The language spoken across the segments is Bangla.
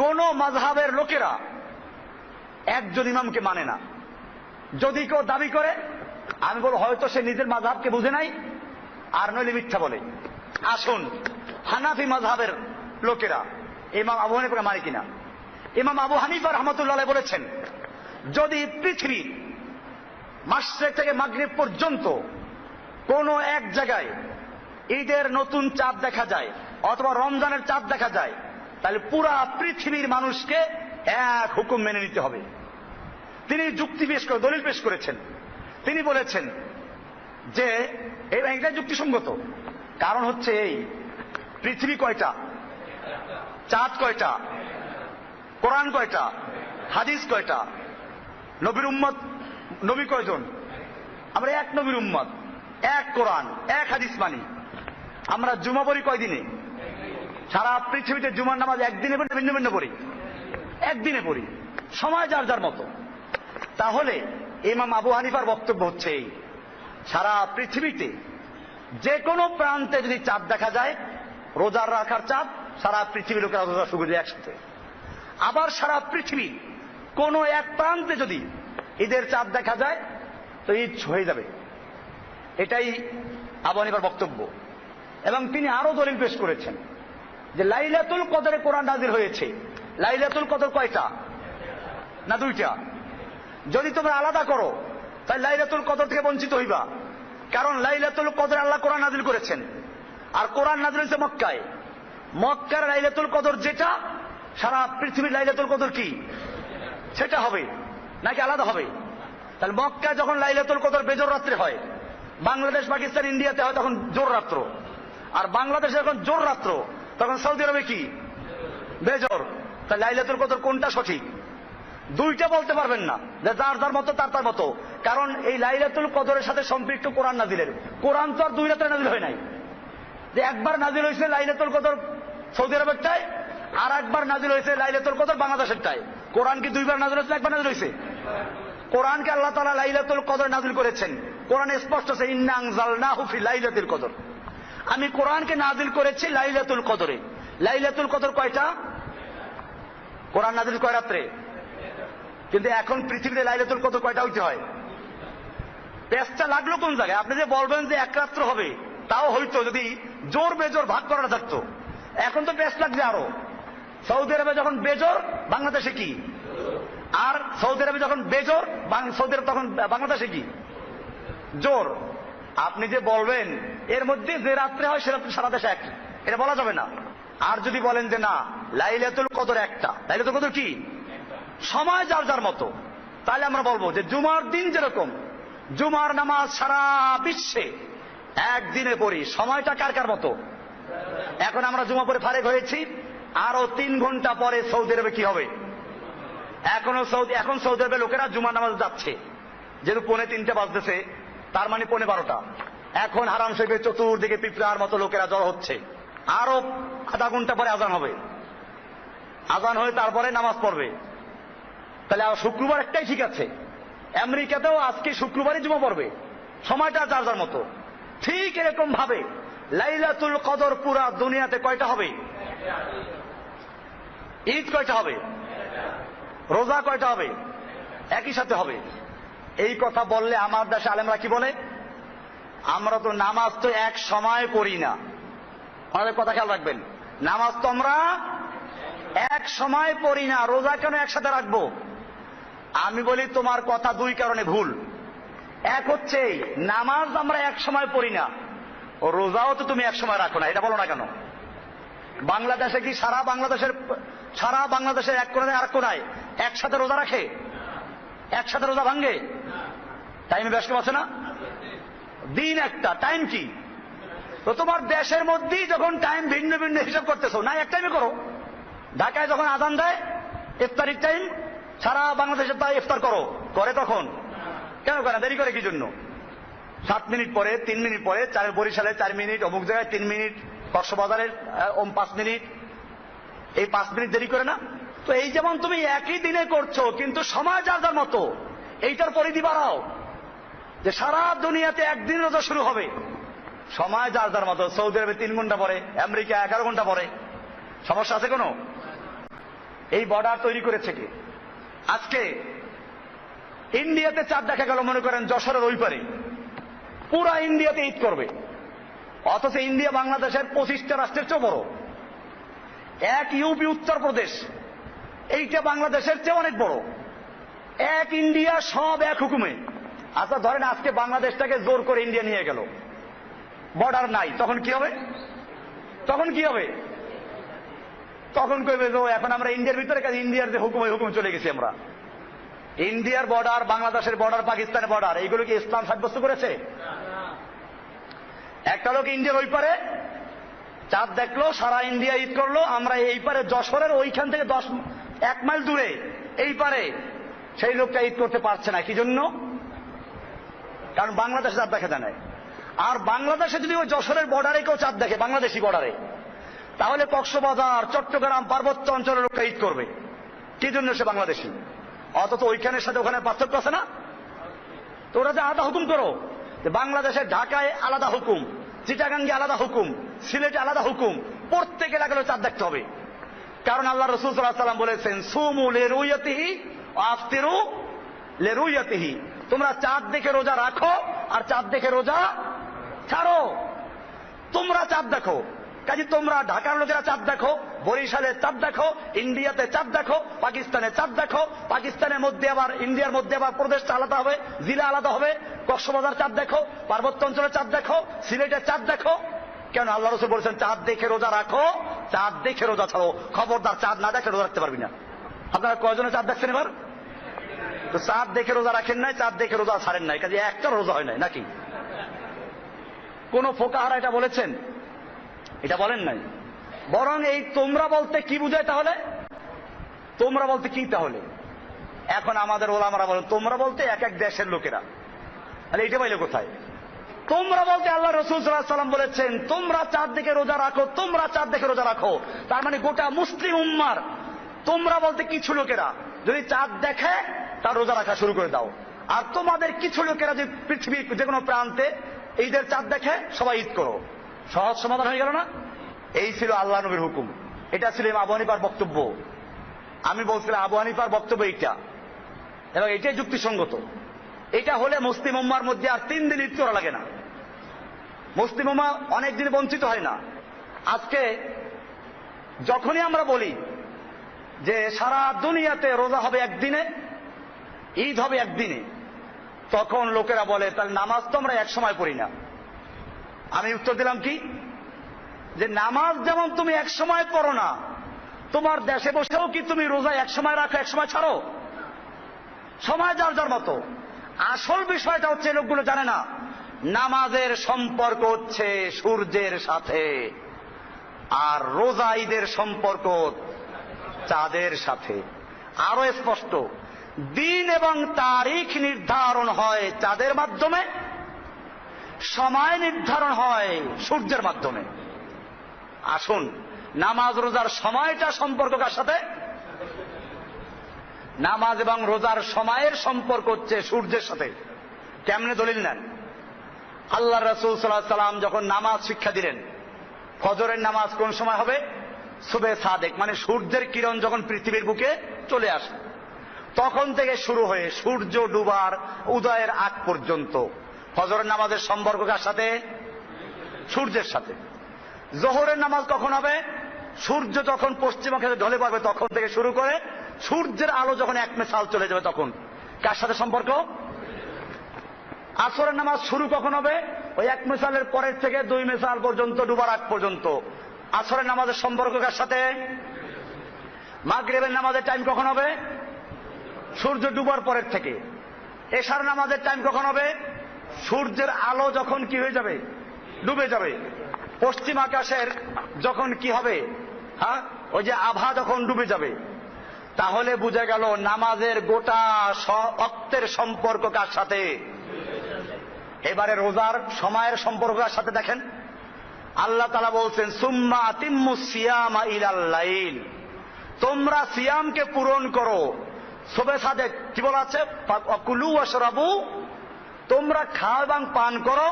কোন মাযহাবের লোকেরা একজন ইমামকে মানে না। যদি কেউ দাবি করে, আমি বলবো হয়তো সে নিজের মাযহাবকে বুঝে নাই, আর নইলে মিথ্যা বলে। আসুন, হানাফি মাযহাবের লোকেরা ইমাম আবু হানিফাকে মানে কিনা? ইমাম আবু হানিফা রাহমাতুল্লাহ আলাইহি বলেছেন, যদি পৃথিবী মাশরিক থেকে মাগরিব পর্যন্ত কোন এক জায়গায় ঈদের নতুন চাঁদ দেখা যায় অথবা রমজানের চাঁদ দেখা যায়, তাহলে পুরা পৃথিবীর মানুষকে এক হুকুম মেনে নিতে হবে। তিনি যুক্তি পেশ করে দলিল পেশ করেছেন। তিনি বলেছেন যে এটা যুক্তিসঙ্গত। কারণ হচ্ছে এই, পৃথিবী কয়টা? চাঁদ কয়টা? কোরআন কয়টা? হাদিস কয়টা? নবীর উম্মত নবী কয়জন? আমরা এক নবীর উম্মত, এক কোরআন, এক হাদিস মানি। আমরা জুমা পড়ি কয়দিনে? সারা পৃথিবীতে জুমার নামাজ একদিনে পড়ি, ভিন্ন ভিন্ন পড়ি? একদিনে পড়ি। সময় যার যার মতো। তাহলে ইমাম আবু হানিফার বক্তব্য হচ্ছে এই, সারা পৃথিবীতে যে কোনো প্রান্তে যদি চাঁদ দেখা যায়, রোজার রাখার চাঁদ, সারা পৃথিবীর লোকেরা রোজা শুরু করে একসাথে। আবার সারা পৃথিবী কোন এক প্রান্তে যদি ঈদের চাঁদ দেখা যায়, তো ঈদ হয়ে যাবে। এটাই আবু হানিফার বক্তব্য। এবং তিনি আরো দলিল পেশ করেছেন যে লাইলাতুল কদরে কোরআন নাযিল হয়েছে। লাইলাতুল কদর কয়টা? না দুইটা? যদি তোমরা আলাদা করো তাহলে লাইলাতুল কদর থেকে বঞ্চিত হইবা। কারণ লাইলাতুল কদর আল্লাহ কোরআন নাযিল করেছেন, আর কোরআন নাযিল হয়েছে মক্কায়। মক্কার লাইলাতুল কদর যেটা, সারা পৃথিবীর লাইলাতুল কদর কি সেটা হবে নাকি আলাদা হবে? তাহলে মক্কায় যখন লাইলাতুল কদর বেজর রাত্রে হয়, বাংলাদেশ, পাকিস্তান, ইন্ডিয়াতে হয় তখন জোর রাত্র। আর বাংলাদেশে যখন জোর রাত্র, তখন সৌদি আরবে কি বেজর। তাহলে লাইলাতুল কদর কোনটা সঠিক? দুইটা বলতে পারবেন না, যে যার যার মতো তার তার মতো। কারণ এই লাইলাতুল কদরের সাথে সম্পৃক্ত কোরআন নাযিলের। কোরআন তো আর দুই রাত্রে নাযিল হয় নাই, যে একবার নাযিল হয়েছে লাইলাতুল কদর সৌদি আরবেরটায়, আর একবার নাযিল হয়েছে লাইলাতুল কদর বাংলাদেশেরটায়। কোরআন কি দুইবার নাযিল হয়েছে, একবার নাযিল হয়েছে? কোরআনকে আল্লাহ তাআলা লাইলাতুল কদর নাযিল করেছেন। কোরআনে স্পষ্ট আছে, ইন্না আনজালনাহু ফি লাইলাতুল কদর। আমি কোরআনকে নাযিল করেছি লাইলাতুল কদরে। লাইলাতুল কদর কয়টা? কোরআন নাযিল কয় রাত্রে? কিন্তু এখন পৃথিবীতে লাইলাতুল কদর কয়টা হইতে হয়? পেঁচটা লাগলো কোন জায়গায়? আপনি যে বলবেন যে এক রাত্র হবে, তাও হইতো যদি জোর বেজোর ভাগ করা থাকতো। এখন তো পেঁচ লাগবে আরো। সৌদি আরবে যখন বেজোর, বাংলাদেশে কি? আর সৌদি আরবে যখন বেজোর, সৌদি আরব তখন বাংলাদেশে কি জোর। আপনি যে বলবেন এর মধ্যে যে রাত্রে হয় সে রাত্রে সারা দেশে এক, এটা বলা যাবে না। আর যদি বলেন যে না, লাইলাতুল কদর একটা, লাইলাতুল কদর কি সময় যার যার মতো, তাহলে আমরা বলবো যে জুমার দিন যেরকম জুমার নামাজ সারা বিশ্বে একদিনে পড়ি, সময়টা কার কার মতো? এখন আমরা জুমা পড়ে ফারেক হয়েছি, আরো 3 ঘন্টা পরে সৌদি আরবে কি হবে? এখন সৌদি আরবের লোকেরা জুমার নামাজ যাচ্ছে, যেহেতু 2:45 বাজতেছে, তার মানে 12:15। এখন হারাম শরীফের চতুর্দিকে পিঁপড়ার মতো লোকেরা জড়ো হচ্ছে। আরো আধা ঘন্টা পরে আজান হবে, আজান হয়ে তারপরে নামাজ পড়বে। তাহলে শুক্রবার একটাই ঠিক আছে। আমেরিকাতেও আজকে শুক্রবারই জুমা পড়বে, সময়টা যার যার মতো। ঠিক এরকম ভাবে লাইলাতুল কদর পুরা দুনিয়াতে কয়টা হবে? ঈদ কয়টা হবে? রোজা কয়টা হবে? একই সাথে হবে। এই কথা বললে আমার দেশে আলেমরা কি বলে? আমরা তো নামাজ তো এক সময় পড়ি না। আমাদের কথা খেয়াল রাখবেন, নামাজ তো আমরা এক সময় পড়ি না, রোজা কেন একসাথে রাখবো? আমি বলি তোমার কথা দুই কারণে ভুল। এক হচ্ছে নামাজ আমরা এক সময় পড়ি না, ও রোজাও তো তুমি এক সময় রাখো না, এটা বলো না কেন? বাংলাদেশে কি সারা বাংলাদেশের এক কোণায় আর কোণায় একসাথে রোজা রাখে? একসাথে রোজা ভাঙ্গে? টাইমে ব্যস্ত আছে না? দিন একটা, টাইম কি? তো তোমার দেশের মধ্যেই যখন টাইম ভিন্ন ভিন্ন হিসাব করতেছো, না এক টাইমে করো। ঢাকায় যখন আজান দেয় ইফতারির টাইম, সারা বাংলাদেশে তাই ইফতার করে তখন কেন করে? দেরি করে কি জন্য? 7 মিনিট পরে, 3 মিনিট পরে, বরিশালে 4 মিনিট, অমুক জায়গায় 3 মিনিট, কক্সবাজারের 5 মিনিট, এই 5 মিনিট দেরি করে না? তো এই যেমন তুমি একই দিনে করছো, কিন্তু সময় যার যার মতো। এইটার পরিধি বাড়াও, যে সারা দুনিয়াতে একদিন রোজা শুরু হবে, সময় যার যার মতো। সৌদি আরবে 3 ঘন্টা পরে, আমেরিকা 11 ঘন্টা পরে। সমস্যা আছে কোনো? এই বর্ডার তৈরি করেছে কে? আজকে ইন্ডিয়াতে চাঁদ দেখা গেল, মনে করেন যশোরের ওই পারে, পুরা ইন্ডিয়াতে ঈদ করবে, অথচ ইন্ডিয়া বাংলাদেশের 25টা রাষ্ট্রের চেয়ে বড়। এক ইউপি উত্তরপ্রদেশ, এইটা বাংলাদেশের চেয়ে অনেক বড়। এক ইন্ডিয়া, সব এক হুকুমে। আচ্ছা ধরেন আজকে বাংলাদেশটাকে জোর করে ইন্ডিয়া নিয়ে গেল, বর্ডার নাই, তখন কি হবে? তখন কি হবে? তখন কইবে যে এখন আমরা ইন্ডিয়ার ভিতরে, কাজে ইন্ডিয়ার যে হুকুম, হুকুম চলে গেছি আমরা। ইন্ডিয়ার বর্ডার, বাংলাদেশের বর্ডার, পাকিস্তানের বর্ডার, এইগুলো কি ইসলাম সাব্যস্ত করেছে? একটা লোক ইন্ডিয়ার ওই পারে চাঁদ দেখলো, সারা ইন্ডিয়া ঈদ করলো, আমরা এই পারে যশোরের ওইখান থেকে 1 মাইল দূরে এই পারে সেই লোকটা ঈদ করতে পারছে না। কি জন্য? কারণ বাংলাদেশে চাঁদ দেখা যায় না। আর বাংলাদেশে যদি ওই যশোরের বর্ডারে কেউ চাঁদ দেখে, বাংলাদেশি বর্ডারে, তাহলে কক্সবাজার, চট্টগ্রাম, পার্বত্য অঞ্চলের লোকটা ঈদ করবে। কি জন্য? সে বাংলাদেশি। অথচ ওইখানের সাথে ওখানে পার্থক্য আছে না? তো ওরা যে আলাদা হুকুম করো, বাংলাদেশের ঢাকায় আলাদা হুকুম, চিটাগাঙ্গে আলাদা হুকুম, সিলেটে আলাদা হুকুম, প্রত্যেকে লাগলে চাঁদ দেখতে হবে। কারণ আল্লাহ রাসূল সাল্লাল্লাহু আলাইহি ওয়াসাল্লাম বলেছেন, সুমু লিরুয়াতিহি ওয়া আফতিরু লিরুয়াতিহি, তোমরা চাঁদ দেখে রোজা রাখো আর চাঁদ দেখে রোজা ছাড়ো। তোমরা চাঁদ দেখো, কাজে তোমরা ঢাকার লোকেরা চাঁদ দেখো, বরিশালে চাঁদ দেখো, ইন্ডিয়াতে চাঁদ দেখো, পাকিস্তানে চাঁদ দেখো, পাকিস্তানের মধ্যে আবার, ইন্ডিয়ার মধ্যে আবার প্রদেশটা আলাদা হবে, জেলা আলাদা হবে, কক্সবাজার চাঁদ দেখো, পার্বত্য অঞ্চলে চাঁদ দেখো, সিলেটের চাঁদ দেখো। কেন? আল্লাহ রাসূল বলেছেন চাঁদ দেখে রোজা রাখো, চাঁদ দেখে রোজা ছাড়ো। খবরদার চাঁদ না দেখে রোজা রাখতে পারবি না। আপনারা কয়জনে চাঁদ দেখছেন এবার? তো চাঁদ দেখে রোজা রাখেন নাই, চাঁদ দেখে রোজা ছাড়েন নাই, কাজে একটা রোজা হয় নাই নাকি? কোন ফোকাহারা এটা বলেছেন? এটা বলেন নাই। বরং এই তোমরা বলতে কি বুঝায় তাহলে? তোমরা বলতে কি তাহলে? এখন আমাদের ওলামারা বলেন তোমরা বলতে এক এক দেশের লোকেরা। আরে এইটা পাইলে কোথায়? তোমরা বলতে আল্লাহ রাসূল সাল্লাল্লাহু আলাইহি ওয়াসাল্লাম বলেছেন তোমরা চাঁদ দেখে রোজা রাখো, তোমরা চাঁদ দেখে রোজা রাখো। তার মানে গোটা মুসলিম উম্মার তোমরা বলতে কিছু লোকেরা যদি চাঁদ দেখে তার রোজা রাখা শুরু করে দাও। আর তোমাদের কিছু লোকেরা যে পৃথিবীর যে কোনো প্রান্তে ঈদের চাঁদ দেখে সবাই ঈদ করো। সহজ সমাধান হয়ে গেল না? এই ছিল আল্লাহ নবীর হুকুম। এটা ছিল আবু হানিফার বক্তব্য। আমি বলছিলাম আবু হানিফার বক্তব্য এইটা, এবং এটাই যুক্তিসঙ্গত। এটা হলে মুসলিম উম্মার মধ্যে আর 3 দিন ঈদ করা লাগে না, মুসলিম উম্মা অনেক দিন বঞ্চিত হয় না। আজকে যখনই আমরা বলি যে সারা দুনিয়াতে রোজা হবে একদিনে, ঈদ হবে একদিনে, তখন লোকেরা বলে তাহলে নামাজ তো আমরা এক সময় পড়ি না। আমি উত্তর দিলাম কি, যে নামাজ যেমন তুমি এক সময় পড়ো না, তোমার দেশে বসেও কি তুমি রোজা এক সময় রাখো এক সময় ছাড়ো? সময় যার যার মতো। আসল বিষয়টা হচ্ছে লোকগুলো জানে না, নামাজের সম্পর্ক হচ্ছে সূর্যের সাথে, আর রোজা ঈদের সম্পর্ক চাঁদের সাথে। আরো স্পষ্ট, দিন এবং তারিখ নির্ধারণ হয় চাঁদের মাধ্যমে, সময় নির্ধারণ হয় সূর্যের মাধ্যমে। আসুন, নামাজ রোজার সময়টা সম্পর্ক কার সাথে? নামাজ এবং রোজার সময়ের সম্পর্ক হচ্ছে সূর্যের সাথে। কেমনে দলিল নেন? আল্লাহ রাসূল সাল্লাল্লাহু আলাইহি ওয়াসাল্লাম যখন নামাজ শিক্ষা দিলেন, ফজরের নামাজ কোন সময় হবে? সুবে সাদেক, মানে সূর্যের কিরণ যখন পৃথিবীর বুকে চলে আসে তখন থেকে শুরু হয়ে সূর্য ডুবার উদয়ের আগ পর্যন্ত ফজরের নামাজের সম্পর্ক কার সাথে? সূর্যের সাথে। জোহরের নামাজ কখন হবে? সূর্য যখন পশ্চিমাখে ঢলে পড়বে তখন থেকে শুরু করে সূর্যের আলো যখন 1 মেসাল চলে যাবে তখন। কার সাথে সম্পর্ক? আসরের নামাজ শুরু কখন হবে? ওই 1 মেসালের পরের থেকে 2 মেসাল পর্যন্ত, ডুবার আগ পর্যন্ত। আসরের নামাজের সম্পর্ক কার সাথে? মাগরিবের নামাজের টাইম কখন হবে? সূর্য ডুবার পরের থেকে। এশার নামাজের টাইম কখন হবে? সূর্যের আলো যখন কি হয়ে যাবে? ডুবে যাবে। পশ্চিম আকাশের যখন কি হবে? হ্যাঁ, ওই যে আভা যখন ডুবে যাবে। তাহলে বুঝে গেল নামাজের গোটা ওয়াক্তের সম্পর্ক কার সাথে? এবারে রোজার সময়ের সম্পর্ক কার সাথে দেখেন। আল্লাহ তাআলা বলছেন সুম্মা আতিম্মুস সিয়ামা ইলাল লাইল, তোমরা সিয়ামকে পূরণ করো। সুবে সাদেক কি বলা আছে? কুলু ওয়াশরাবু, তোমরা খাও এবং পান করো,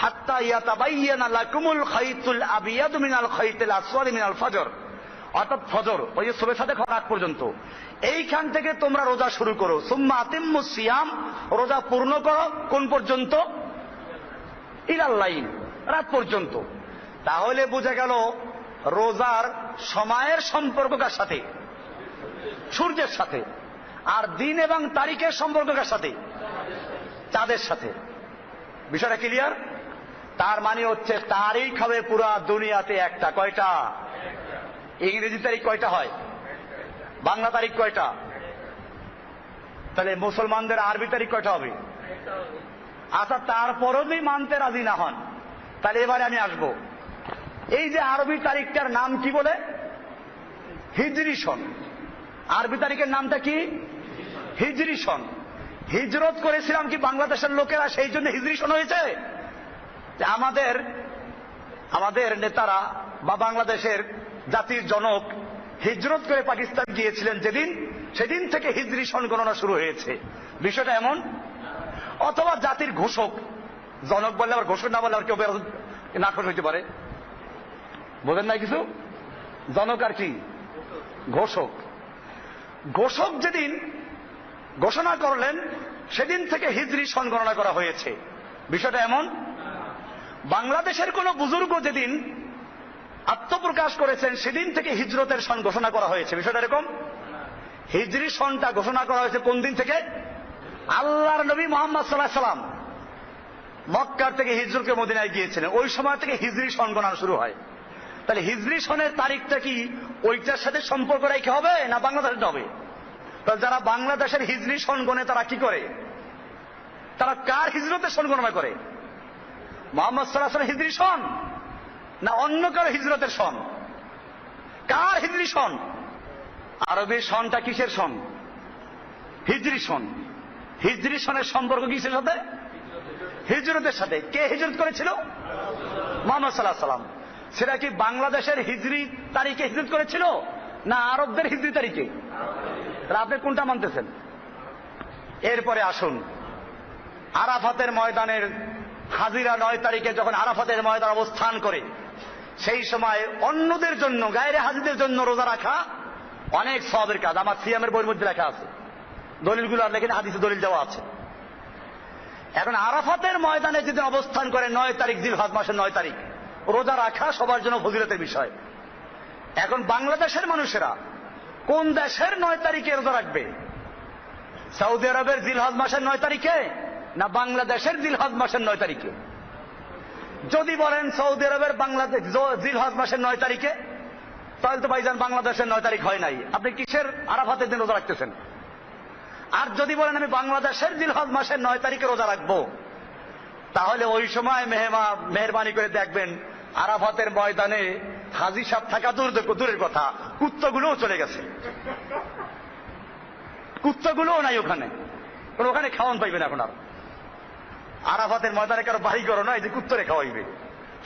হাত্তা ইয়াতাবায়্যানা লাকুমুল খাইতুল আবিয়াদু মিনাল খাইতিল আসওয়াদি মিনাল ফজর, অর্থাৎ ফজর, ওই যে সুবহে সাদেক হওয়ার আগ পর্যন্ত, এইখান থেকে তোমরা রোজা শুরু করো। সুম্মা আতিম্মুস সিয়াম, রোজা পূর্ণ করো কোন পর্যন্ত? ইলাল লাইল, রাত পর্যন্ত। তাহলে বোঝা গেল রোজার সময়ের সম্পর্ক কার সাথে? সূর্যের সাথে। আর দিন এবং তারিখের সম্পর্ক কার সাথে? চাঁদের সাথে। বিষয়টা ক্লিয়ার? তার মানে হচ্ছে তারিখ হবে পুরা দুনিয়াতে একটা। কয়টা? ইংরেজি তারিখ কয়টা হয়? বাংলা তারিখ কয়টা? তাহলে মুসলমানদের আরবি তারিখ কয়টা হবে? আচ্ছা, তারপরও যদি মানতে রাজি না হন, তাহলে এবারে আমি আসবো। এই যে আরবি তারিখটার নাম কি বলে? হিজরি সন। আরবি তারিখের নামটা কি? হিজরি সন। হিজরত করেছিলাম কি বাংলাদেশের লোকেরা, সেই জন্য হিজরি সন হয়েছে? আমাদের নেতারা বা বাংলাদেশের জাতির জনক হিজরত করে পাকিস্তান গিয়েছিলেন যেদিন, সেদিন থেকে হিজরি সন গণনা শুরু হয়েছে। বিষয়টা এমন। অথবা জাতির ঘোষক, জনক বললে আবার ঘোষক না বললে আর কেউ নাখোশ হইতে পারে। বোঝেন নাই কিছু? জনক আর কি? ঘোষক। ঘোষক যেদিন ঘোষণা করলেন সেদিন থেকে হিজরি সন গণনা করা হয়েছে। বিষয়টা এমন। বাংলাদেশের কোন বুজুর্গ যেদিন আত্মপ্রকাশ করেছেন সেদিন থেকে হিজরতের সন ঘোষণা করা হয়েছে। বিষয়টা এরকম। হিজরি সনটা ঘোষণা করা হয়েছে কোন দিন থেকে? আল্লাহর নবী মুহাম্মদ সাল্লাল্লাহু আলাইহি ওয়াসাল্লাম মক্কা থেকে হিজরত করে মদিনায় গিয়েছিলেন, ওই সময় থেকে হিজরি সন গণনা শুরু হয়। তাহলে হিজরি সনের তারিখটা কি ওইটার সাথে সম্পর্ক রেখে হবে না বাংলাদেশের হবে? তাহলে যারা বাংলাদেশের হিজরি সন গণে তারা কি করে? তারা কার হিজরতের সন গণনা করে? মুহাম্মদ সাল্লাল্লাহু আলাইহি ওয়াসাল্লাম হিজরি সন না অন্য কারো হিজরতের সন? কার হিজরি সন? আরবি সনটা কিসের সন? হিজরি সন। হিজরি সনের সম্পর্ক কিসের সাথে? হিজরতের সাথে। কে হিজরত করেছিল? মুহাম্মদ সাল্লাল্লাহু আলাইহি ওয়াসাল্লাম। সেটা কি বাংলাদেশের হিজরি তারিখে হিজরত করেছিল না আরবদের হিজরি তারিখে? আপনি কোনটা মানতেছেন? এরপরে আসুন, আরাফাতের ময়দানের হাজিরা 9 তারিখে যখন আরাফাতের ময়দান অবস্থান করে, সেই সময় অন্যদের জন্য, গায়রে হাজিদের জন্য রোজা রাখা অনেক সওয়াবের কাজ। আমার সিয়ামের বইয়ের মধ্যে লেখা আছে, দলিলগুলো আর লেখেন, হাদিসে দলিল দেওয়া আছে। এখন আরাফাতের ময়দানে যদি অবস্থান করে 9 তারিখ, জিলহজ মাসের 9 তারিখ, রোজা রাখা সবার জন্য ফজিলতের বিষয়। এখন বাংলাদেশের মানুষেরা কোন দেশের 9 তারিখে রোজা রাখবে? সৌদি আরবের জিলহজ মাসের 9 তারিখে না বাংলাদেশের জিলহজ মাসের 9 তারিখে? যদি বলেন সৌদি আরবের বাংলাদেশ জিলহজ মাসের 9 তারিখে, তাহলে তো ভাইজান বাংলাদেশের 9 তারিখ হয় নাই, আপনি কিসের আরাফাতের দিন রোজা রাখতেছেন? আর যদি বলেন আমি বাংলাদেশের জিলহজ মাসের 9 তারিখে রোজা রাখবো, তাহলে ওই সময় মেহরবানি করে দেখবেন আরাফাতের ময়দানে হাজী সাহেব থাকা দূরের কথা, কুত্তাগুলোও চলে গেছে। কুত্তাগুলোও নাই ওখানে, ওখানে খাওয়ান পাইবেন এখন। আর আরাফাতের ময়দানে কারো বাড়ি করো না, এই যে কুত্তরে খাওয়াইবে,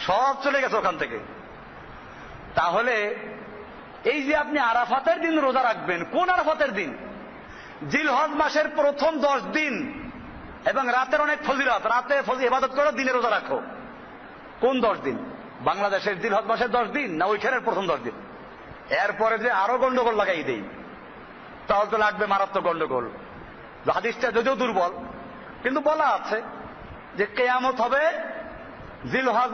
সব চলে গেছে ওখান থেকে। তাহলে এই যে আপনি আরাফাতের দিন রোজা রাখবেন, কোন আরাফাতের দিন? জিলহজ মাসের প্রথম 10 দিন এবং রাতের অনেক ফজিলত, রাতে ইবাদত করো, দিনে রোজা রাখো। কোন 10 দিন? বাংলাদেশের জিলহজ মাসের 10 দিন না ওইখানের প্রথম 10 দিন? এরপরে যে আরো গন্ডগোল লাগাই দেই, তাহলে তো লাগবে মারাত্মক গন্ডগোল। হাদিসটা যদিও দুর্বল, কিন্তু বলা আছে যে কিয়ামত হবে জিলহজ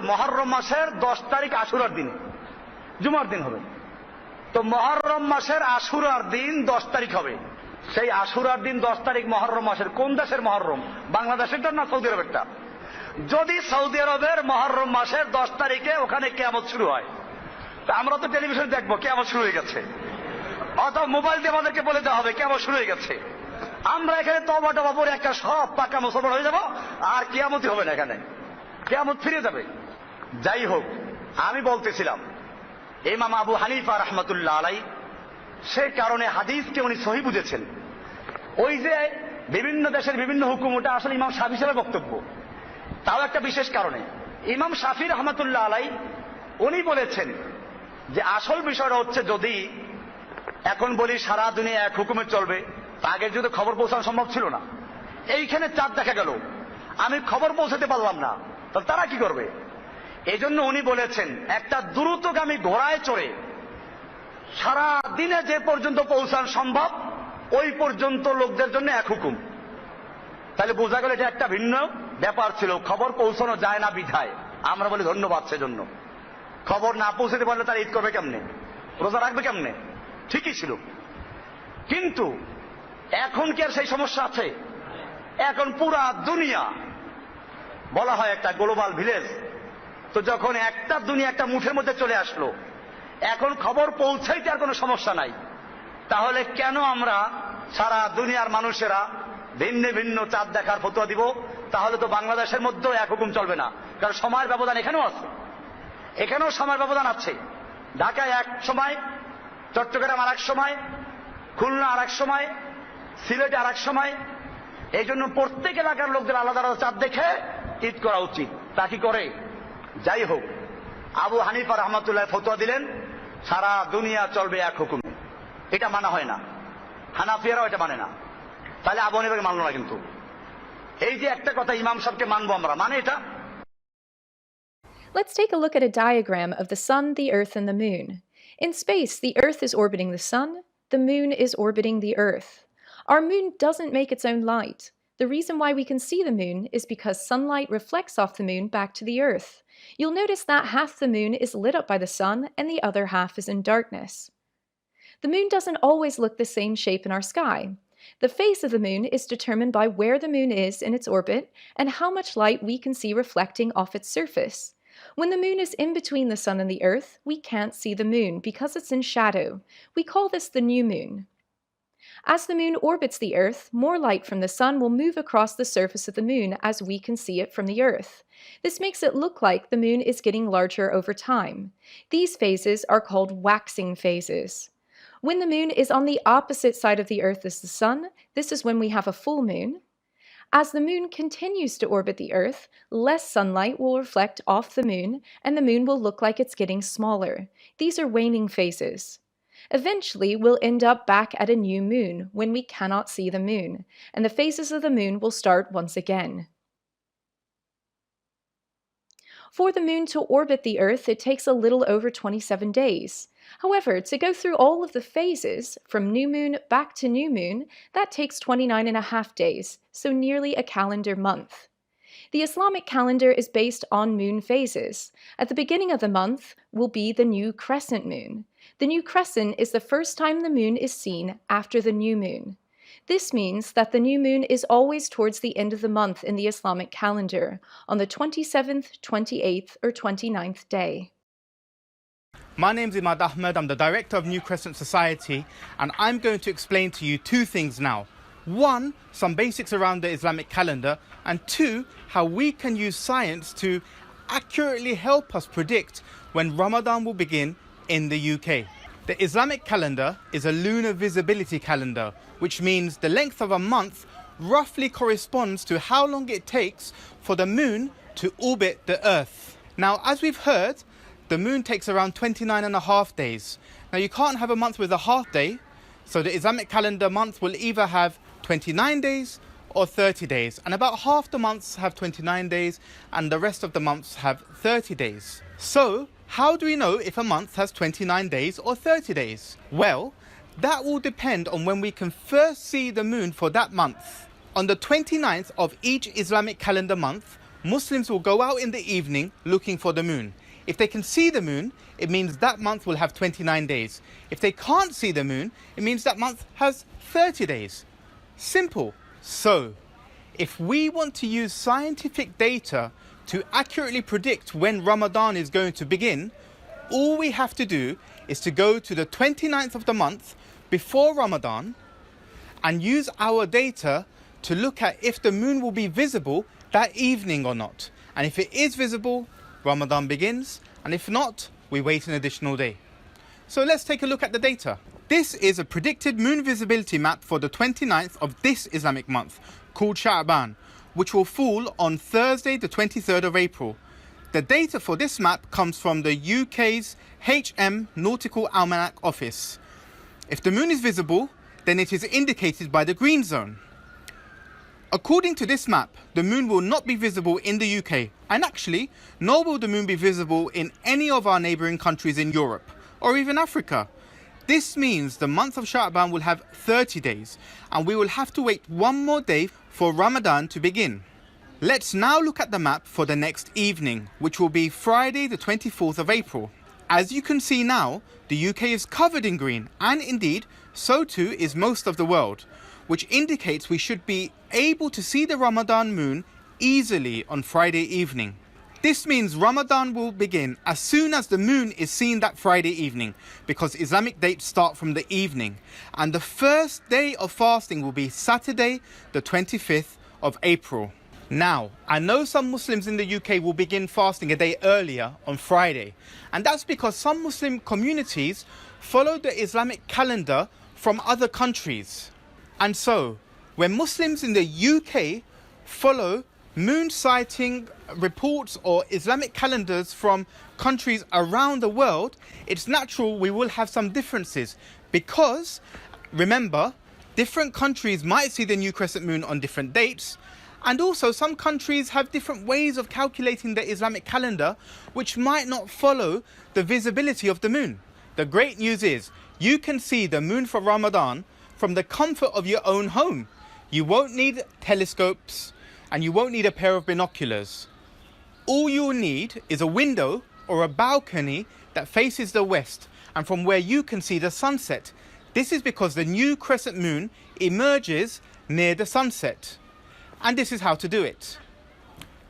মুহররম মাসের 10 তারিখ আশুরার দিন, জুমার দিন হবে। তো মুহররম মাসের আশুরার দিন 10 তারিখ হবে। সেই আশুরার দিন 10 তারিখ মুহররম মাসের কোন দেশের মুহররম? বাংলাদেশেরটা না সৌদি আরবেরটা? যদি সৌদি আরবের মুহররম মাসের 10 তারিখে ওখানে কিয়ামত শুরু হয়, তা আমরা তো টেলিভিশনে দেখবো কিয়ামত শুরু হয়ে গেছে, অথবা মোবাইল দিয়ে আমাদেরকে বলে দেওয়া হবে কিয়ামত শুরু হয়ে গেছে। আমরা এখানে তওবা টবা পরে একটা সব পাকা মুসলমান হয়ে যাব, আর কিয়ামতই হবে না, এখানে কিয়ামত ফিরে যাবে। যাই হোক, আমি বলতেছিলাম ইমাম আবু হানিফা রাহমাতুল্লাহ আলাইহি সে কারণে হাদিসকে উনি সহিহ বুঝেছেন। ওই যে বিভিন্ন দেশের বিভিন্ন হুকুম, ওটা আসলে ইমাম শাফিঈ সাহেবের বক্তব্য, তাও একটা বিশেষ কারণে। ইমাম শাফিঈ রাহমাতুল্লাহ আলাইহি উনি বলেছেন যে আসল বিষয়টা হচ্ছে, যদি এখন বলি সারা দুনিয়া এক হুকুমে চলবে, আগে যদি খবর পৌঁছানো সম্ভব ছিল না, এইখানে চাঁদ দেখা গেল, আমি খবর পৌঁছাতে পারলাম না, তাহলে তারা কি করবে? এই জন্য উনি বলেছেন একটা দ্রুতগামী ঘোড়ায় চড়ে সারা দিনে যে পর্যন্ত পৌঁছানো সম্ভব ওই পর্যন্ত লোকদের জন্য এক হুকুম। তাহলে বোঝা গেল এটা একটা ভিন্ন ব্যাপার ছিল, খবর পৌঁছানো যায় না বিধায় আমরা বলি ধন্যবাদ। সেজন্য খবর না পৌঁছাতে পারলে তারা ঈদ করবে কেমনে, রোজা রাখবে কেমনে? ঠিকই ছিল। কিন্তু এখন কি আর সেই সমস্যা আছে? এখন পুরা দুনিয়া বলা হয় একটা গ্লোবাল ভিলেজ। তো যখন একটা দুনিয়া একটা মুঠের মধ্যে চলে আসলো, এখন খবর পৌঁছাইতে আর কোনো সমস্যা নাই। তাহলে কেন আমরা সারা দুনিয়ার মানুষেরা ভিন্ন ভিন্ন চাঁদ দেখার ফতোয়া দিব? তাহলে তো বাংলাদেশের মধ্যেও এক হুকুম চলবে না, কারণ সময়ের ব্যবধান এখানেও আছে, এখানেও সময়ের ব্যবধান আছে। ঢাকায় এক সময়, চট্টগ্রাম আর এক সময়, খুলনা আর এক সময়, সিলেটে আর এক সময়। এই জন্য প্রত্যেক এলাকার লোকদের আলাদা আলাদা চাঁদ দেখে ঈদ করা উচিত। তা কি করে? যাই হোক, আবু হানিফা রহমাতুল্লাহ ফতোয়া দিলেন সারা দুনিয়া চলবে এক হুকুম। এটা মানা হয় না, হানাফিয়ারাও এটা মানে না। তাহলে আবু হানিফাকে মানলো না। কিন্তু এই যে একটা কথা ইমাম সাহেবকে মানবো আমরা, মানে এটা। Let's take a look at a diagram of the sun, the earth, and the moon. In space, the earth is orbiting the sun, the moon is orbiting the earth. Our moon doesn't make its own light. The reason why we can see the moon is because sunlight reflects off the moon back to the earth. You'll notice that half the moon is lit up by the sun and the other half is in darkness. The moon doesn't always look the same shape in our sky. The phase of the moon is determined by where the moon is in its orbit and how much light we can see reflecting off its surface. When the moon is in between the sun and the earth, we can't see the moon because it's in shadow. We call this the new moon. As the moon orbits the earth, more light from the sun will move across the surface of the moon as we can see it from the earth. This makes it look like the moon is getting larger over time. These phases are called waxing phases. When the moon is on the opposite side of the earth as the sun, this is when we have a full moon. As the moon continues to orbit the earth, less sunlight will reflect off the moon and the moon will look like it's getting smaller. These are waning phases. Eventually, we'll end up back at a new moon when we cannot see the moon, and the phases of the moon will start once again. For the moon to orbit the Earth, it takes a little over 27 days. However, to go through all of the phases, from new moon back to new moon, that takes 29.5 days, so nearly a calendar month. The Islamic calendar is based on moon phases. At the beginning of the month will be the new crescent moon. The new crescent is the first time the moon is seen after the new moon. This means that the new moon is always towards the end of the month in the Islamic calendar, on the 27th, 28th, or 29th day. My name's Imad Ahmed, I'm the director of New Crescent Society, and I'm going to explain to you two things now. One, some basics around the Islamic calendar, and two, how we can use science to accurately help us predict when Ramadan will begin in the UK. The Islamic calendar is a lunar visibility calendar, which means the length of a month roughly corresponds to how long it takes for the moon to orbit the Earth. Now, as we've heard, the moon takes around 29.5 days. Now, you can't have a month with a half day, so the Islamic calendar month will either have 29 days or 30 days, and about half the months have 29 days and the rest of the months have 30 days. So, how do we know if a month has 29 days or 30 days? Well, that will depend on when we can first see the moon for that month. On the 29th of each Islamic calendar month, Muslims will go out in the evening looking for the moon. If they can see the moon, it means that month will have 29 days. If they can't see the moon, it means that month has 30 days. Simple. So, if we want to use scientific data to accurately predict when Ramadan is going to begin, all we have to do is to go to the 29th of the month before Ramadan and use our data to look at if the moon will be visible that evening or not. And if it is visible, Ramadan begins, and if not, we wait an additional day. So let's take a look at the data. This is a predicted moon visibility map for the 29th of this Islamic month, called Sha'ban, which will fall on Thursday the 23rd of April. The data for this map comes from the UK's HM Nautical Almanac Office. If the moon is visible, then it is indicated by the green zone. According to this map, the moon will not be visible in the UK, and actually, nor will the moon be visible in any of our neighbouring countries in Europe, or even Africa. This means the month of Sha'ban will have 30 days, and we will have to wait one more day for Ramadan to begin. Let's now look at the map for the next evening, which will be Friday the 24th of April. As you can see now, the UK is covered in green, and indeed, so too is most of the world, which indicates we should be able to see the Ramadan moon easily on Friday evening. This means Ramadan will begin as soon as the moon is seen that Friday evening, because Islamic dates start from the evening, and the first day of fasting will be Saturday the 25th of April. Now, I know some Muslims in the UK will begin fasting a day earlier on Friday, and that's because some Muslim communities follow the Islamic calendar from other countries. And so, when Muslims in the UK follow moon sighting reports or Islamic calendars from countries around the world, it's natural we will have some differences because, remember, different countries might see the new crescent moon on different dates, and also some countries have different ways of calculating the Islamic calendar which might not follow the visibility of the moon. The great news is you can see the moon for Ramadan from the comfort of your own home. You won't need telescopes and you won't need a pair of binoculars. All you'll need is a window or a balcony that faces the west and from where you can see the sunset. This is because the new crescent moon emerges near the sunset. And this is how to do it.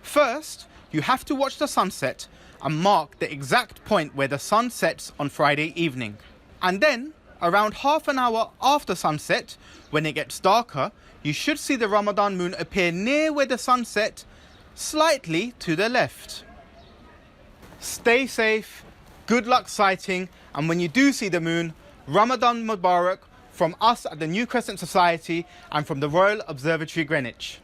First, you have to watch the sunset and mark the exact point where the sun sets on Friday evening. And then, around half an hour after sunset, when it gets darker, you should see the Ramadan moon appear near where the sun set, slightly to the left. Stay safe, good luck sighting, and when you do see the moon, Ramadan Mubarak from us at the New Crescent Society and from the Royal Observatory Greenwich.